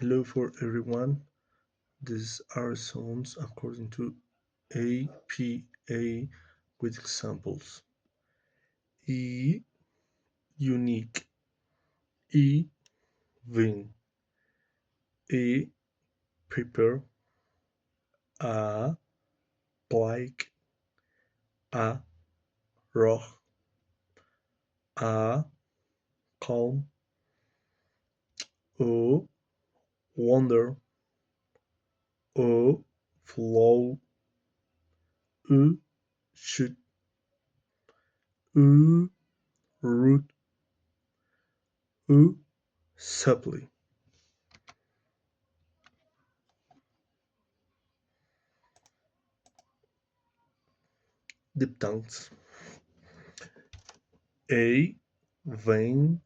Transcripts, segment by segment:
Hello for everyone. These are sounds according to APA with examples. E unique, E win, E prepare, A like, A rock, A calm, O wonder, O flow, U shoot, U root, U supply. Diphthongs. A vein,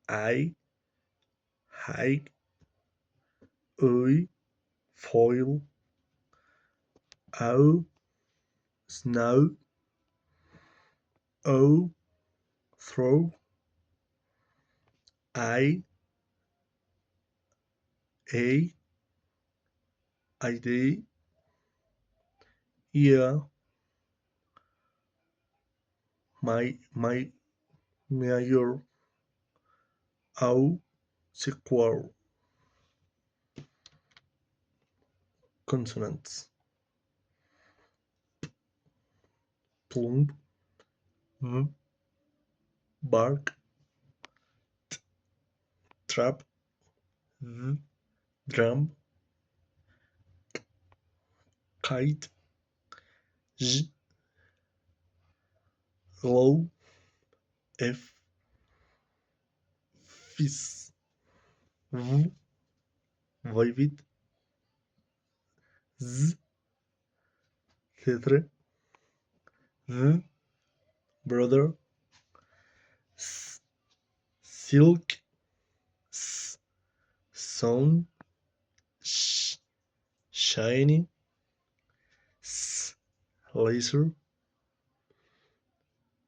I hike, I foil, O snow, O throw, I a ID, yeah, my mayor, O sequel. Consonants. Plumb, v, bark, trap, v, drum, kite, j, glow, f, fizz, v, vivid, z, theatre, v, brother, s, silk, s, sun, sh, shiny, s, laser,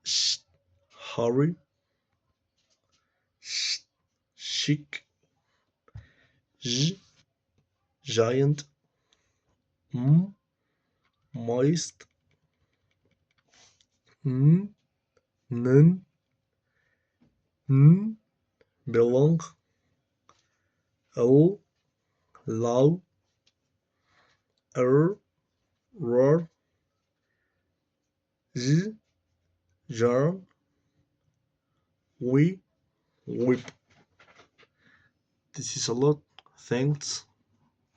sh, hurry, sh, chic, j, giant, m, moist, n, nun, n, belong, l, low, r, roar, z, yarn, we, whip. This is a lot. Thanks.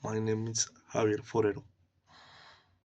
My name is Javier Forero.